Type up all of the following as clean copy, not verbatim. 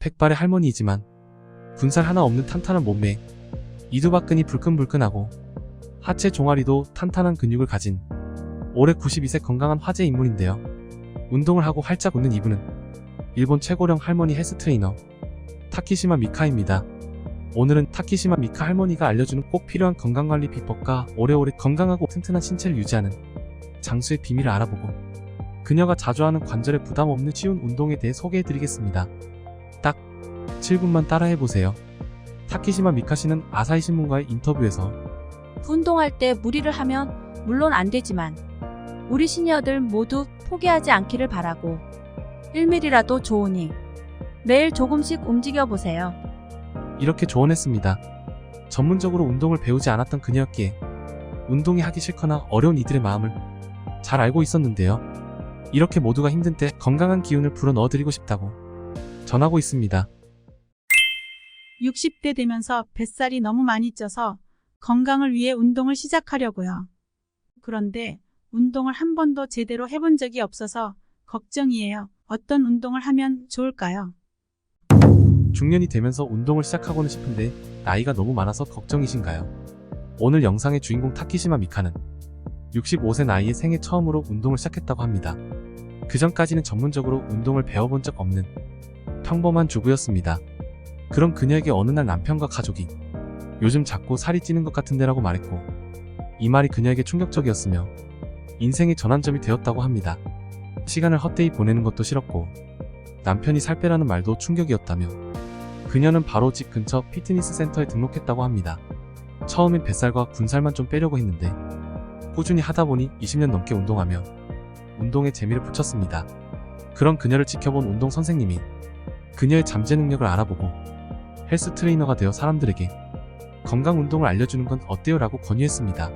백발의 할머니이지만 군살 하나 없는 탄탄한 몸매, 이두박근이 불끈불끈하고 하체 종아리도 탄탄한 근육을 가진 올해 92세 건강한 화제 인물인데요. 운동을 하고 활짝 웃는 이분은 일본 최고령 할머니 헬스 트레이너 타키시마 미카입니다. 오늘은 타키시마 미카 할머니가 알려주는 꼭 필요한 건강관리 비법과 오래오래 건강하고 튼튼한 신체를 유지하는 장수의 비밀을 알아보고 그녀가 자주 하는 관절에 부담 없는 쉬운 운동에 대해 소개해드리겠습니다. 딱 7분만 따라해보세요. 타키시마 미카 씨는 아사히 신문과의 인터뷰에서 운동할 때 무리를 하면 물론 안 되지만 우리 시니어들 모두 포기하지 않기를 바라고 1mm라도 좋으니 매일 조금씩 움직여보세요. 이렇게 조언했습니다. 전문적으로 운동을 배우지 않았던 그녀였기에 운동이 하기 싫거나 어려운 이들의 마음을 잘 알고 있었는데요. 이렇게 모두가 힘든 때 건강한 기운을 불어 넣어드리고 싶다고 전하고 있습니다. 60대 되면서 뱃살이 너무 많이 쪄서 건강을 위해 운동을 시작하려고요. 그런데 운동을 한 번도 제대로 해본 적이 없어서 걱정이에요. 어떤 운동을 하면 좋을까요? 중년이 되면서 운동을 시작하고는 싶은데 나이가 너무 많아서 걱정이신가요? 오늘 영상의 주인공 타키시마 미카는 65세 나이에 생애 처음으로 운동을 시작했다고 합니다. 그 전까지는 전문적으로 운동을 배워본 적 없는 평범한 주부였습니다. 그런 그녀에게 어느 날 남편과 가족이 요즘 자꾸 살이 찌는 것 같은데라고 말했고 이 말이 그녀에게 충격적이었으며 인생의 전환점이 되었다고 합니다. 시간을 헛되이 보내는 것도 싫었고 남편이 살 빼라는 말도 충격이었다며 그녀는 바로 집 근처 피트니스 센터에 등록했다고 합니다. 처음엔 뱃살과 군살만 좀 빼려고 했는데 꾸준히 하다 보니 20년 넘게 운동하며 운동에 재미를 붙였습니다. 그런 그녀를 지켜본 운동 선생님이 그녀의 잠재 능력을 알아보고 헬스 트레이너가 되어 사람들에게 건강 운동을 알려주는 건 어때요? 라고 권유했습니다.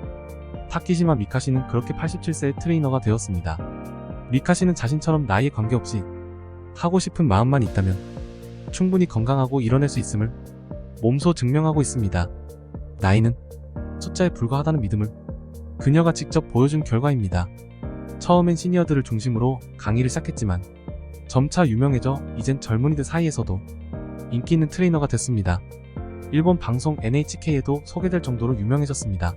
타키시마 미카 씨는 그렇게 87세의 트레이너가 되었습니다. 미카 씨는 자신처럼 나이에 관계없이 하고 싶은 마음만 있다면 충분히 건강하고 이뤄낼 수 있음을 몸소 증명하고 있습니다. 나이는 숫자에 불과하다는 믿음을 그녀가 직접 보여준 결과입니다. 처음엔 시니어들을 중심으로 강의를 시작했지만 점차 유명해져 이젠 젊은이들 사이에서도 인기 있는 트레이너가 됐습니다. 일본 방송 NHK에도 소개될 정도로 유명해졌습니다.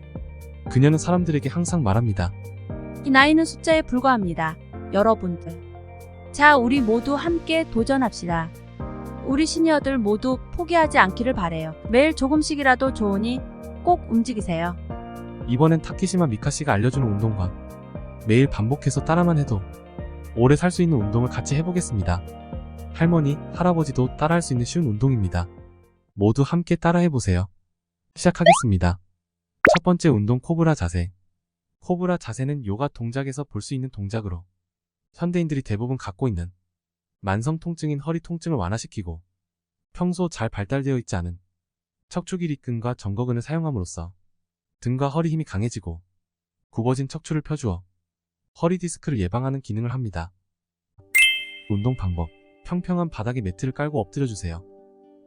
그녀는 사람들에게 항상 말합니다. 이 나이는 숫자에 불과합니다. 여러분들. 자, 우리 모두 함께 도전합시다. 우리 시니어들 모두 포기하지 않기를 바래요. 매일 조금씩이라도 좋으니 꼭 움직이세요. 이번엔 타키시마 미카 씨가 알려주는 운동과 매일 반복해서 따라만 해도 오래 살 수 있는 운동을 같이 해보겠습니다. 할머니, 할아버지도 따라할 수 있는 쉬운 운동입니다. 모두 함께 따라해보세요. 시작하겠습니다. 첫 번째 운동 코브라 자세. 코브라 자세는 요가 동작에서 볼 수 있는 동작으로 현대인들이 대부분 갖고 있는 만성 통증인 허리 통증을 완화시키고 평소 잘 발달되어 있지 않은 척추 길이근과 정거근을 사용함으로써 등과 허리 힘이 강해지고 굽어진 척추를 펴주어 허리 디스크를 예방하는 기능을 합니다. 운동 방법. 평평한 바닥에 매트를 깔고 엎드려주세요.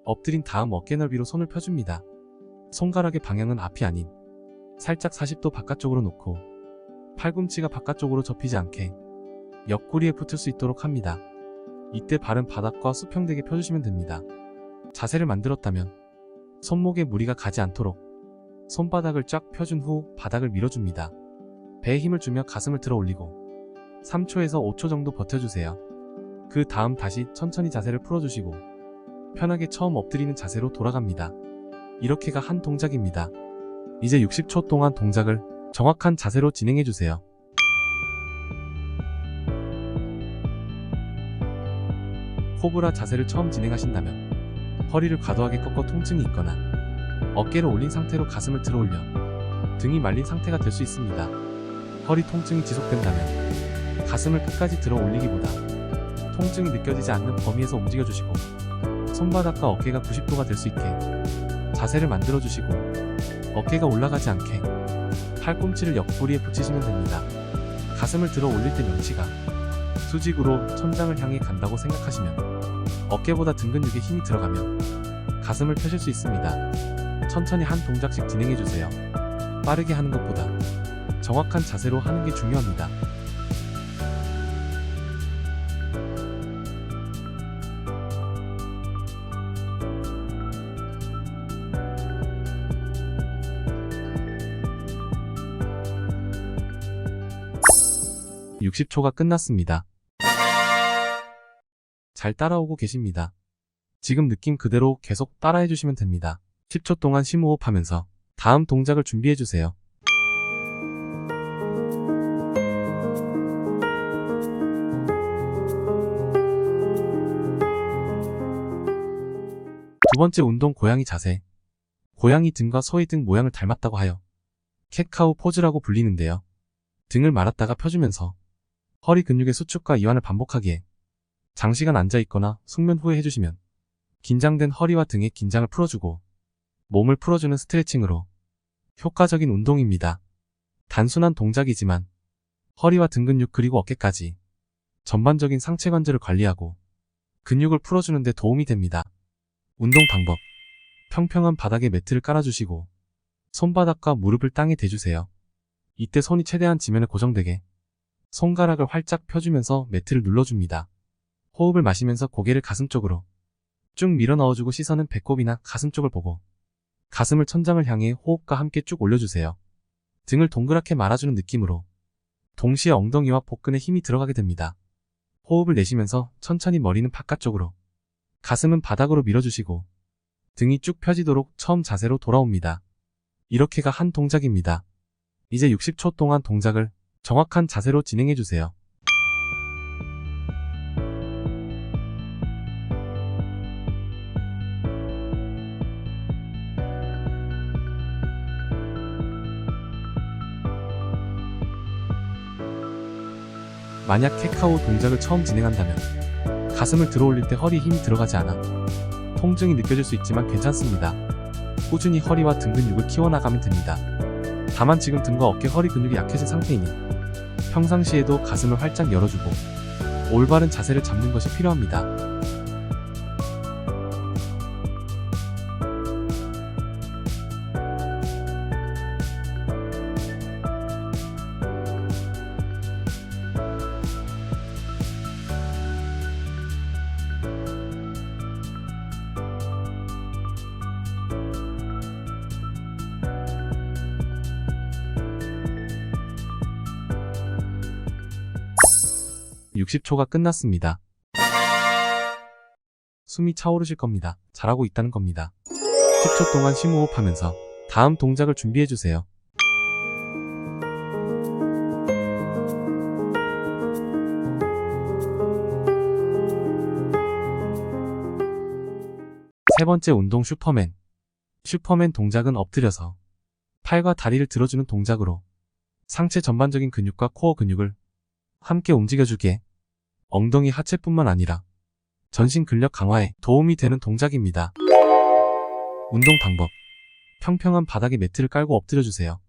엎드린 다음 어깨 넓이로 손을 펴줍니다. 손가락의 방향은 앞이 아닌 살짝 40도 바깥쪽으로 놓고 팔꿈치가 바깥쪽으로 접히지 않게 옆구리에 붙을 수 있도록 합니다. 이때 발은 바닥과 수평되게 펴주시면 됩니다. 자세를 만들었다면 손목에 무리가 가지 않도록 손바닥을 쫙 펴준 후 바닥을 밀어줍니다. 배에 힘을 주며 가슴을 들어 올리고 3초에서 5초 정도 버텨주세요. 그 다음 다시 천천히 자세를 풀어주시고 편하게 처음 엎드리는 자세로 돌아갑니다. 이렇게가 한 동작입니다. 이제 60초 동안 동작을 정확한 자세로 진행해주세요. 코브라 자세를 처음 진행하신다면 허리를 과도하게 꺾어 통증이 있거나 어깨를 올린 상태로 가슴을 들어 올려 등이 말린 상태가 될 수 있습니다. 허리 통증이 지속된다면 가슴을 끝까지 들어 올리기보다 통증이 느껴지지 않는 범위에서 움직여주시고 손바닥과 어깨가 90도가 될 수 있게 자세를 만들어주시고 어깨가 올라가지 않게 팔꿈치를 옆구리에 붙이시면 됩니다. 가슴을 들어 올릴 때 명치가 수직으로 천장을 향해 간다고 생각하시면 어깨보다 등 근육에 힘이 들어가며 가슴을 펴실 수 있습니다. 천천히 한 동작씩 진행해주세요. 빠르게 하는 것보다 정확한 자세로 하는 게 중요합니다. 60초가 끝났습니다. 잘 따라오고 계십니다. 지금 느낌 그대로 계속 따라해 주시면 됩니다. 10초 동안 심호흡하면서 다음 동작을 준비해 주세요. 두 번째 운동 고양이 자세. 고양이 등과 소의 등 모양을 닮았다고 하여 캣카우 포즈라고 불리는데요. 등을 말았다가 펴주면서 허리 근육의 수축과 이완을 반복하기에 장시간 앉아있거나 숙면 후에 해주시면 긴장된 허리와 등의 긴장을 풀어주고 몸을 풀어주는 스트레칭으로 효과적인 운동입니다. 단순한 동작이지만 허리와 등 근육 그리고 어깨까지 전반적인 상체 관절을 관리하고 근육을 풀어주는 데 도움이 됩니다. 운동 방법. 평평한 바닥에 매트를 깔아주시고 손바닥과 무릎을 땅에 대주세요. 이때 손이 최대한 지면에 고정되게 손가락을 활짝 펴주면서 매트를 눌러줍니다. 호흡을 마시면서 고개를 가슴 쪽으로 쭉 밀어 넣어주고 시선은 배꼽이나 가슴 쪽을 보고 가슴을 천장을 향해 호흡과 함께 쭉 올려주세요. 등을 동그랗게 말아주는 느낌으로 동시에 엉덩이와 복근에 힘이 들어가게 됩니다. 호흡을 내쉬면서 천천히 머리는 바깥쪽으로 가슴은 바닥으로 밀어주시고 등이 쭉 펴지도록 처음 자세로 돌아옵니다. 이렇게가 한 동작입니다. 이제 60초 동안 동작을 정확한 자세로 진행해주세요. 만약 캣카우 동작을 처음 진행한다면 가슴을 들어올릴 때 허리에 힘이 들어가지 않아 통증이 느껴질 수 있지만 괜찮습니다. 꾸준히 허리와 등 근육을 키워나가면 됩니다. 다만 지금 등과 어깨 허리 근육이 약해진 상태이니 평상시에도 가슴을 활짝 열어주고 올바른 자세를 잡는 것이 필요합니다. (60초가) 끝났습니다. 숨이 차오르실 겁니다. 잘하고 있다는 겁니다. 10초 동안 심호흡하면서 다음 동작을 준비해주세요. 세 번째 운동 슈퍼맨. 슈퍼맨 동작은 엎드려서 팔과 다리를 들어주는 동작으로 상체 전반적인 근육과 코어 근육을 함께 움직여주기에 엉덩이 하체뿐만 아니라 전신 근력 강화에 도움이 되는 동작입니다. 운동 방법. 평평한 바닥에 매트를 깔고 엎드려주세요.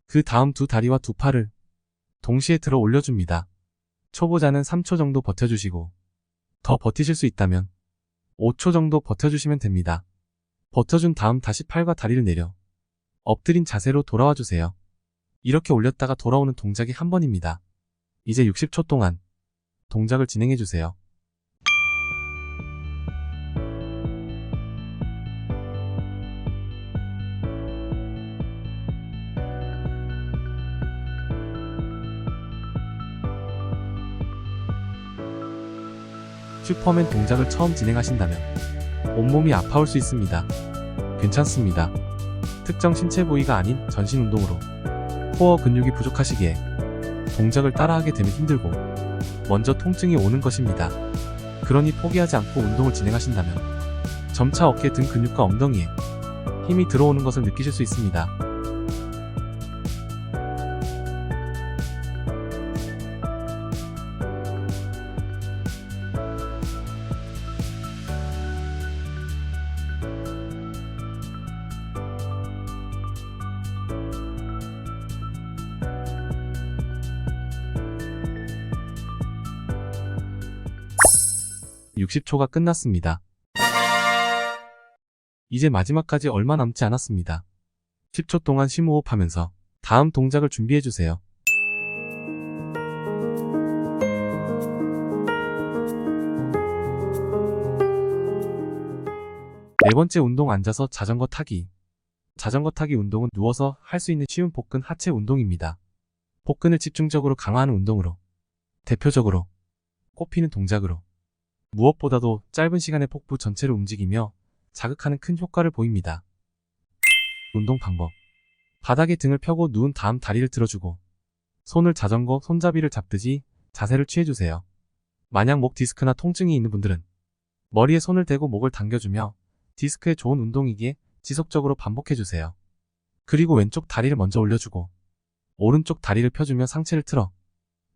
그 다음 두 다리와 두 팔을 동시에 들어 올려줍니다. 초보자는 3초 정도 버텨주시고 더 버티실 수 있다면 5초 정도 버텨주시면 됩니다. 버텨준 다음 다시 팔과 다리를 내려 엎드린 자세로 돌아와 주세요. 이렇게 올렸다가 돌아오는 동작이 한 번입니다. 이제 60초 동안 동작을 진행해주세요. 슈퍼맨 동작을 처음 진행하신다면 온몸이 아파올 수 있습니다. 괜찮습니다. 특정 신체 부위가 아닌 전신 운동으로 코어 근육이 부족하시기에 동작을 따라하게 되면 힘들고 먼저 통증이 오는 것입니다. 그러니 포기하지 않고 운동을 진행하신다면 점차 어깨 등 근육과 엉덩이에 힘이 들어오는 것을 느끼실 수 있습니다. (60초가) 끝났습니다. 이제 마지막까지 얼마 남지 않았습니다. 10초 동안 심호흡하면서 다음 동작을 준비해주세요. 네 번째 운동 앉아서 자전거 타기. 자전거 타기 운동은 누워서 할 수 있는 쉬운 복근 하체 운동입니다. 복근을 집중적으로 강화하는 운동으로 대표적으로 꼽히는 동작으로 무엇보다도 짧은 시간에 복부 전체를 움직이며 자극하는 큰 효과를 보입니다. 운동 방법. 바닥에 등을 펴고 누운 다음 다리를 들어주고 손을 자전거 손잡이를 잡듯이 자세를 취해주세요. 만약 목 디스크나 통증이 있는 분들은 머리에 손을 대고 목을 당겨주며 디스크에 좋은 운동이기에 지속적으로 반복해주세요. 그리고 왼쪽 다리를 먼저 올려주고 오른쪽 다리를 펴주며 상체를 틀어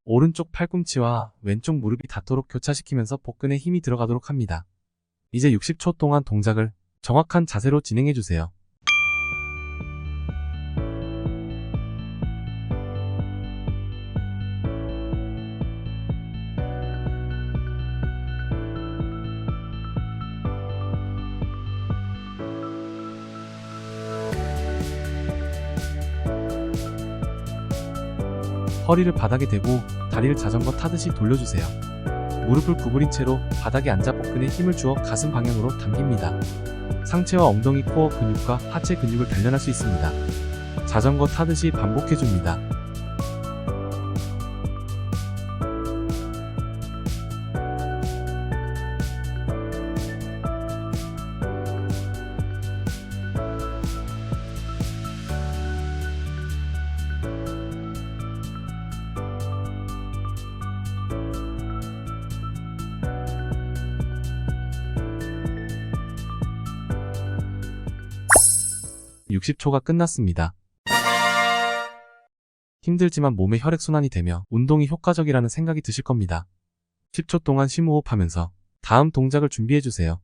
오른쪽 팔꿈치와 왼쪽 무릎이 닿도록 교차시키면서 복근에 힘이 들어가도록 합니다. 이제 60초 동안 동작을 정확한 자세로 진행해주세요. 허리를 바닥에 대고 다리를 자전거 타듯이 돌려주세요. 무릎을 구부린 채로 바닥에 앉아 복근에 힘을 주어 가슴 방향으로 당깁니다. 상체와 엉덩이 코어 근육과 하체 근육을 단련할 수 있습니다. 자전거 타듯이 반복해줍니다. (60초가) 끝났습니다. 힘들지만 몸의 혈액순환이 되며 운동이 효과적이라는 생각이 드실 겁니다. 10초 동안 심호흡하면서 다음 동작을 준비해주세요.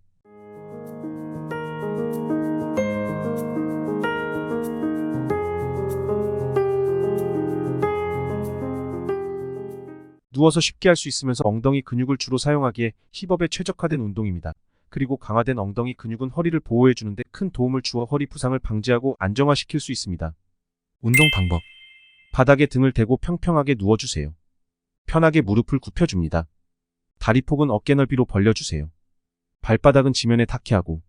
누워서 쉽게 할 수 있으면서 엉덩이 근육을 주로 사용하기에 힙업에 최적화된 운동입니다. 그리고 강화된 엉덩이 근육은 허리를 보호해주는데 큰 도움을 주어 허리 부상을 방지하고 안정화시킬 수 있습니다. 운동 방법. 바닥에 등을 대고 평평하게 누워주세요. 편하게 무릎을 굽혀줍니다. 다리폭은 어깨 넓이로 벌려주세요. 발바닥은 지면에 닿게 하고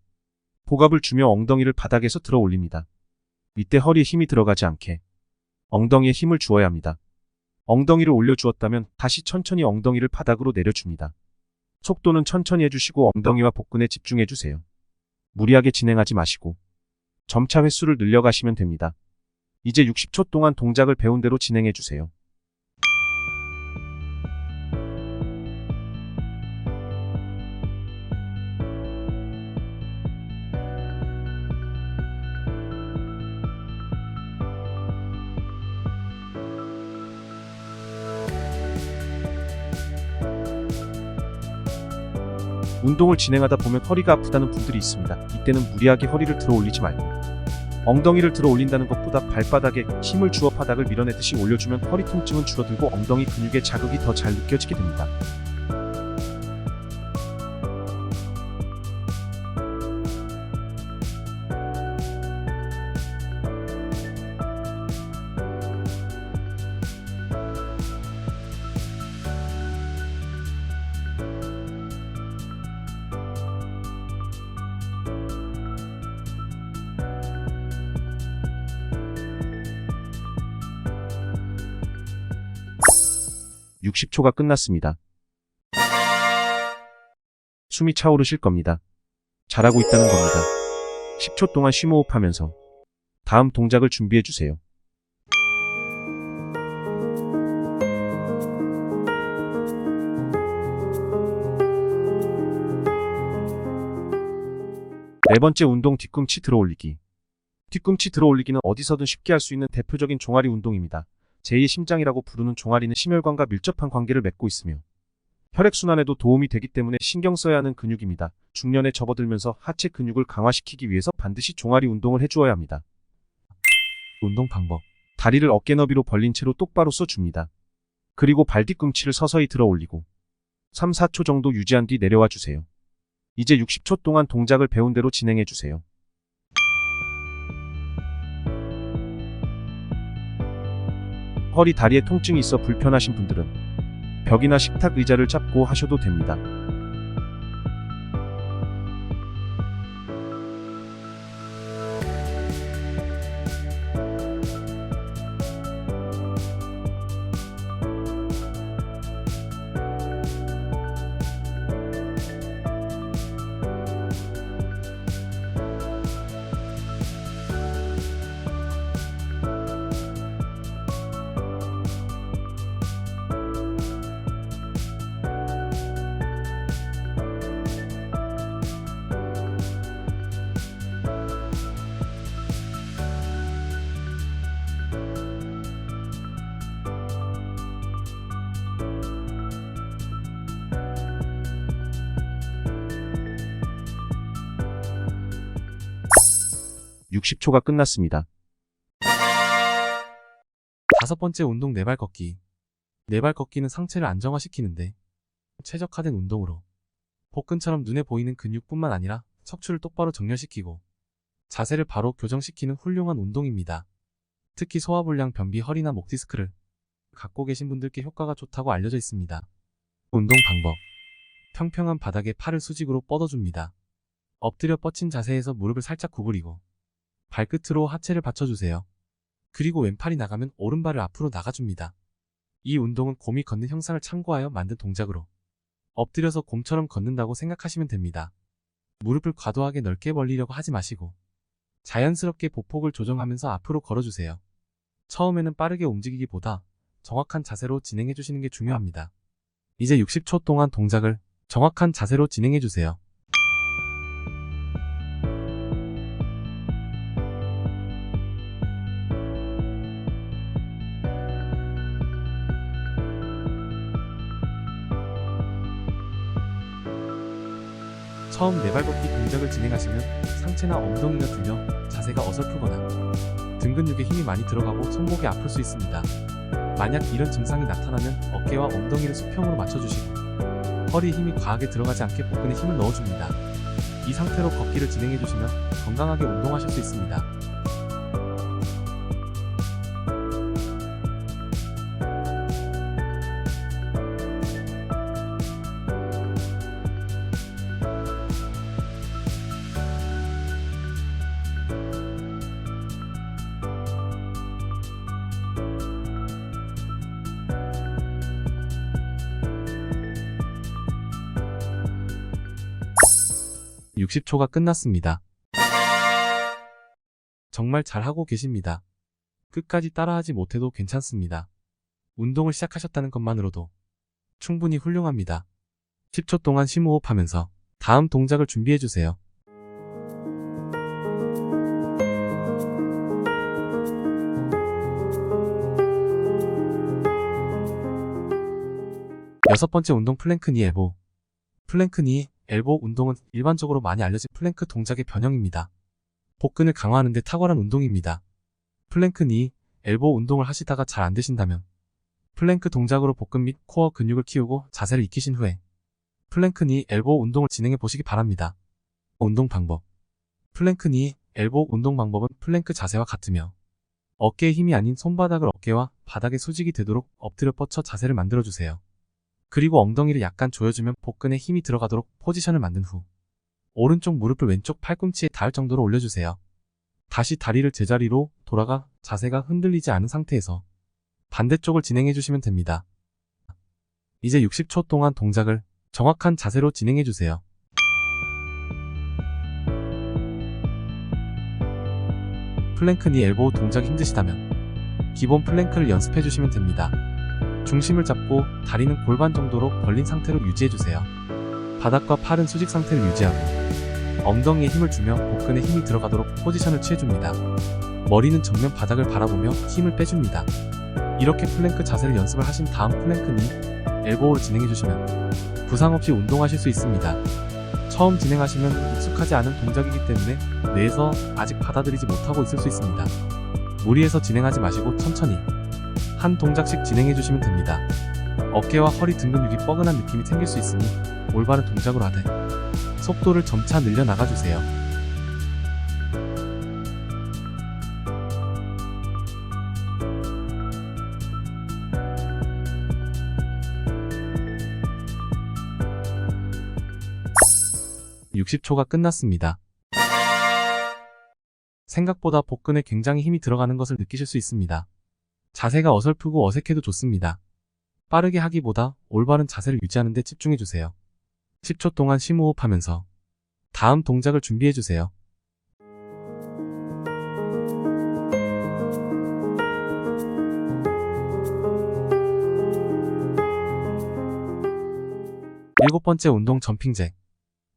복압을 주며 엉덩이를 바닥에서 들어 올립니다. 이때 허리에 힘이 들어가지 않게 엉덩이에 힘을 주어야 합니다. 엉덩이를 올려주었다면 다시 천천히 엉덩이를 바닥으로 내려줍니다. 속도는 천천히 해주시고 엉덩이와 복근에 집중해주세요. 무리하게 진행하지 마시고 점차 횟수를 늘려가시면 됩니다. 이제 60초 동안 동작을 배운 대로 진행해주세요. 운동을 진행하다 보면 허리가 아프다는 분들이 있습니다. 이때는 무리하게 허리를 들어 올리지 말고 엉덩이를 들어 올린다는 것보다 발바닥에 힘을 주어 바닥을 밀어내듯이 올려주면 허리 통증은 줄어들고 엉덩이 근육의 자극이 더 잘 느껴지게 됩니다. (60초가) 끝났습니다. 숨이 차오르실 겁니다. 잘하고 있다는 겁니다. 10초 동안 심호흡하면서 다음 동작을 준비해주세요. 네 번째 운동, 뒤꿈치 들어 올리기. 뒤꿈치 들어 올리기는 어디서든 쉽게 할 수 있는 대표적인 종아리 운동입니다. 제2의 심장이라고 부르는 종아리는 심혈관과 밀접한 관계를 맺고 있으며 혈액순환에도 도움이 되기 때문에 신경 써야 하는 근육입니다. 중년에 접어들면서 하체 근육을 강화시키기 위해서 반드시 종아리 운동을 해주어야 합니다. 운동 방법. 다리를 어깨 너비로 벌린 채로 똑바로 써줍니다. 그리고 발 뒤꿈치를 서서히 들어 올리고 3, 4초 정도 유지한 뒤 내려와 주세요. 이제 60초 동안 동작을 배운 대로 진행해 주세요. 허리, 다리에 통증이 있어 불편하신 분들은 벽이나 식탁 의자를 잡고 하셔도 됩니다. 60초가 끝났습니다. 다섯 번째 운동 네발 걷기. 네발 걷기는 상체를 안정화시키는데 최적화된 운동으로 복근처럼 눈에 보이는 근육뿐만 아니라 척추를 똑바로 정렬시키고 자세를 바로 교정시키는 훌륭한 운동입니다. 특히 소화불량, 변비, 허리나 목 디스크를 갖고 계신 분들께 효과가 좋다고 알려져 있습니다. 운동 방법. 평평한 바닥에 팔을 수직으로 뻗어줍니다. 엎드려 뻗친 자세에서 무릎을 살짝 구부리고 발끝으로 하체를 받쳐주세요. 그리고 왼팔이 나가면 오른발을 앞으로 나가줍니다. 이 운동은 곰이 걷는 형상을 참고하여 만든 동작으로 엎드려서 곰처럼 걷는다고 생각하시면 됩니다. 무릎을 과도하게 넓게 벌리려고 하지 마시고 자연스럽게 보폭을 조정하면서 앞으로 걸어주세요. 처음에는 빠르게 움직이기보다 정확한 자세로 진행해 주시는 게 중요합니다. 이제 60초 동안 동작을 정확한 자세로 진행해 주세요. 처음 네발 걷기 동작을 진행하시면 상체나 엉덩이가 들려 자세가 어설프거나 등 근육에 힘이 많이 들어가고 손목이 아플 수 있습니다. 만약 이런 증상이 나타나면 어깨와 엉덩이를 수평으로 맞춰주시고 허리에 힘이 과하게 들어가지 않게 복근에 힘을 넣어줍니다. 이 상태로 걷기를 진행해주시면 건강하게 운동하실 수 있습니다. 네. 60초가 끝났습니다. 정말 잘하고 계십니다. 끝까지 따라하지 못해도 괜찮습니다. 운동을 시작하셨다는 것만으로도 충분히 훌륭합니다. 10초 동안 심호흡하면서 다음 동작을 준비해주세요. 여섯 번째 운동 플랭크 니 엘보. 플랭크 니 엘보 운동은 일반적으로 많이 알려진 플랭크 동작의 변형입니다. 복근을 강화하는 데 탁월한 운동입니다. 플랭크 니 엘보 운동을 하시다가 잘 안되신다면 플랭크 동작으로 복근 및 코어 근육을 키우고 자세를 익히신 후에 플랭크 니 엘보 운동을 진행해 보시기 바랍니다. 운동 방법. 플랭크 니 엘보 운동 방법은 플랭크 자세와 같으며 어깨에 힘이 아닌 손바닥을 어깨와 바닥에 수직이 되도록 엎드려 뻗쳐 자세를 만들어주세요. 그리고 엉덩이를 약간 조여주면 복근에 힘이 들어가도록 포지션을 만든 후 오른쪽 무릎을 왼쪽 팔꿈치에 닿을 정도로 올려주세요. 다시 다리를 제자리로 돌아가 자세가 흔들리지 않은 상태에서 반대쪽을 진행해주시면 됩니다. 이제 60초 동안 동작을 정확한 자세로 진행해주세요. 플랭크 니 엘보우 동작 힘드시다면 기본 플랭크를 연습해주시면 됩니다. 중심을 잡고 다리는 골반 정도로 벌린 상태로 유지해주세요. 바닥과 팔은 수직 상태를 유지하고 엉덩이에 힘을 주며 복근에 힘이 들어가도록 포지션을 취해줍니다. 머리는 정면 바닥을 바라보며 힘을 빼줍니다. 이렇게 플랭크 자세를 연습을 하신 다음 플랭크 니 엘보우를 진행해주시면 부상 없이 운동하실 수 있습니다. 처음 진행하시면 익숙하지 않은 동작이기 때문에 뇌에서 아직 받아들이지 못하고 있을 수 있습니다. 무리해서 진행하지 마시고 천천히 한 동작씩 진행해주시면 됩니다. 어깨와 허리 등 근육이 뻐근한 느낌이 생길 수 있으니 올바른 동작으로 하되 속도를 점차 늘려 나가주세요. (60초가) 끝났습니다. 생각보다 복근에 굉장히 힘이 들어가는 것을 느끼실 수 있습니다. 자세가 어설프고 어색해도 좋습니다. 빠르게 하기보다 올바른 자세를 유지하는 데 집중해주세요. 10초 동안 심호흡하면서 다음 동작을 준비해주세요. 일곱 번째 운동 점핑잭.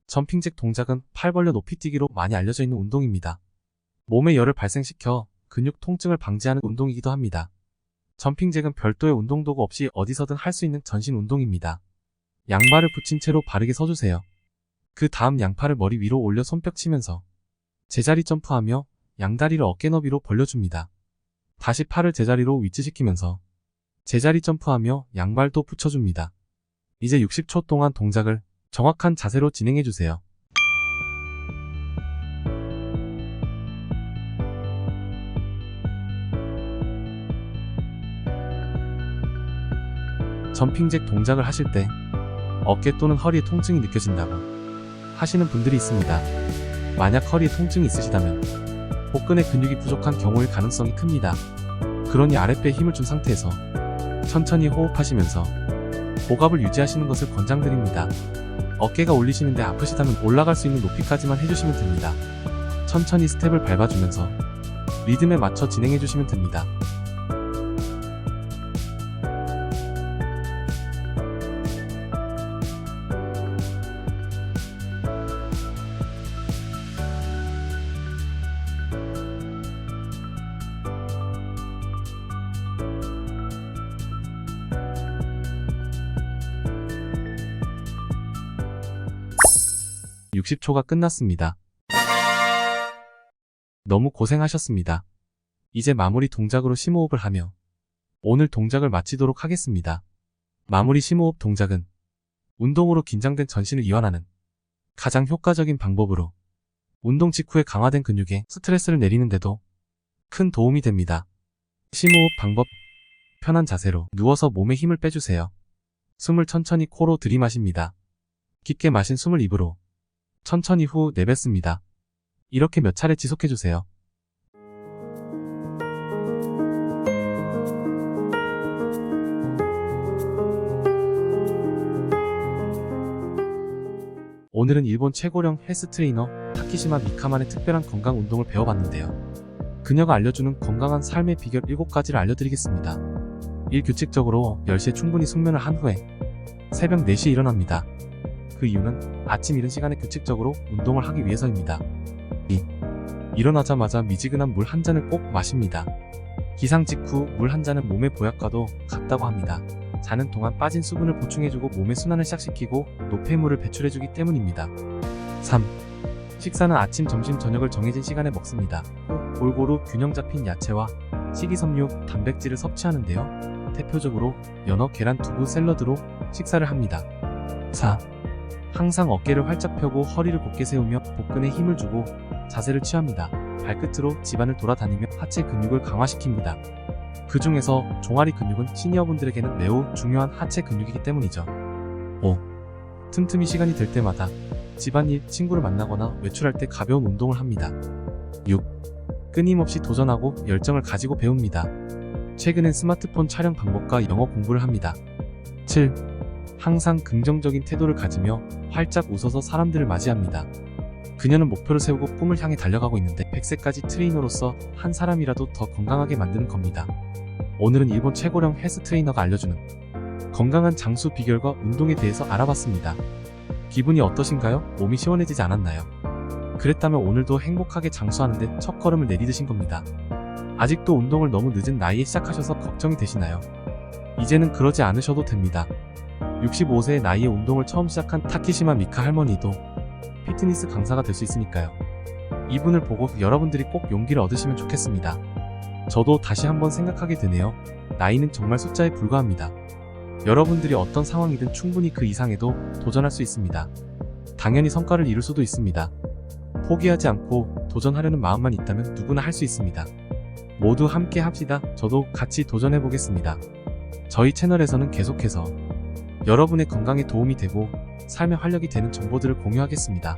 점핑잭 동작은 팔 벌려 높이 뛰기로 많이 알려져 있는 운동입니다. 몸에 열을 발생시켜 근육 통증을 방지하는 운동이기도 합니다. 점핑잭은 별도의 운동도구 없이 어디서든 할 수 있는 전신 운동입니다. 양발을 붙인 채로 바르게 서주세요. 그 다음 양팔을 머리 위로 올려 손뼉 치면서 제자리 점프하며 양다리를 어깨 너비로 벌려줍니다. 다시 팔을 제자리로 위치시키면서 제자리 점프하며 양발도 붙여줍니다. 이제 60초 동안 동작을 정확한 자세로 진행해주세요. 점핑잭 동작을 하실 때 어깨 또는 허리에 통증이 느껴진다고 하시는 분들이 있습니다. 만약 허리에 통증이 있으시다면 복근의 근육이 부족한 경우일 가능성이 큽니다. 그러니 아랫배에 힘을 준 상태에서 천천히 호흡하시면서 복압을 유지하시는 것을 권장드립니다. 어깨가 올리시는데 아프시다면 올라갈 수 있는 높이까지만 해주시면 됩니다. 천천히 스텝을 밟아주면서 리듬에 맞춰 진행해주시면 됩니다. (60초가) 끝났습니다. 너무 고생하셨습니다. 이제 마무리 동작으로 심호흡을 하며 오늘 동작을 마치도록 하겠습니다. 마무리 심호흡 동작은 운동으로 긴장된 전신을 이완하는 가장 효과적인 방법으로 운동 직후에 강화된 근육에 스트레스를 내리는데도 큰 도움이 됩니다. 심호흡 방법: 편한 자세로 누워서 몸에 힘을 빼주세요. 숨을 천천히 코로 들이마십니다. 깊게 마신 숨을 입으로 천천히 후 내뱉습니다. 이렇게 몇 차례 지속해주세요. 오늘은 일본 최고령 헬스 트레이너 타키시마 미카만의 특별한 건강 운동을 배워봤는데요. 그녀가 알려주는 건강한 삶의 비결 7가지를 알려드리겠습니다. 1. 규칙적으로 10시에 충분히 숙면을 한 후에 새벽 4시에 일어납니다. 그 이유는 아침 이른 시간에 규칙적으로 운동을 하기 위해서입니다. 2. 일어나자마자 미지근한 물 한 잔을 꼭 마십니다. 기상 직후 물 한 잔은 몸의 보약과도 같다고 합니다. 자는 동안 빠진 수분을 보충해주고 몸의 순환을 시작시키고 노폐물을 배출해주기 때문입니다. 3. 식사는 아침, 점심, 저녁을 정해진 시간에 먹습니다. 골고루 균형 잡힌 야채와 식이섬유, 단백질을 섭취하는데요. 대표적으로 연어, 계란, 두부, 샐러드로 식사를 합니다. 4. 항상 어깨를 활짝 펴고 허리를 곧게 세우며 복근에 힘을 주고 자세를 취합니다. 발끝으로 집안을 돌아다니며 하체 근육을 강화시킵니다. 그 중에서 종아리 근육은 시니어분들에게는 매우 중요한 하체 근육이기 때문이죠. 5. 틈틈이 시간이 될 때마다 집안일, 친구를 만나거나 외출할 때 가벼운 운동을 합니다. 6. 끊임없이 도전하고 열정을 가지고 배웁니다. 최근엔 스마트폰 촬영 방법과 영어 공부를 합니다. 7. 항상 긍정적인 태도를 가지며 활짝 웃어서 사람들을 맞이합니다. 그녀는 목표를 세우고 꿈을 향해 달려가고 있는데 100세까지 트레이너로서 한 사람이라도 더 건강하게 만드는 겁니다. 오늘은 일본 최고령 헬스 트레이너가 알려주는 건강한 장수 비결과 운동에 대해서 알아봤습니다. 기분이 어떠신가요? 몸이 시원해지지 않았나요? 그랬다면 오늘도 행복하게 장수하는데 첫걸음을 내디디신 겁니다. 아직도 운동을 너무 늦은 나이에 시작하셔서 걱정이 되시나요? 이제는 그러지 않으셔도 됩니다. 65세의 나이에 운동을 처음 시작한 타키시마 미카 할머니도 피트니스 강사가 될 수 있으니까요. 이분을 보고 여러분들이 꼭 용기를 얻으시면 좋겠습니다. 저도 다시 한번 생각하게 되네요. 나이는 정말 숫자에 불과합니다. 여러분들이 어떤 상황이든 충분히 그 이상에도 도전할 수 있습니다. 당연히 성과를 이룰 수도 있습니다. 포기하지 않고 도전하려는 마음만 있다면 누구나 할 수 있습니다. 모두 함께 합시다. 저도 같이 도전해 보겠습니다. 저희 채널에서는 계속해서 여러분의 건강에 도움이 되고 삶에 활력이 되는 정보들을 공유하겠습니다.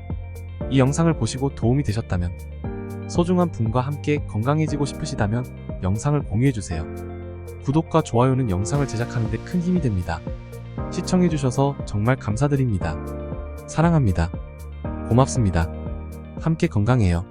이 영상을 보시고 도움이 되셨다면, 소중한 분과 함께 건강해지고 싶으시다면 영상을 공유해주세요. 구독과 좋아요는 영상을 제작하는 데 큰 힘이 됩니다. 시청해주셔서 정말 감사드립니다. 사랑합니다. 고맙습니다. 함께 건강해요.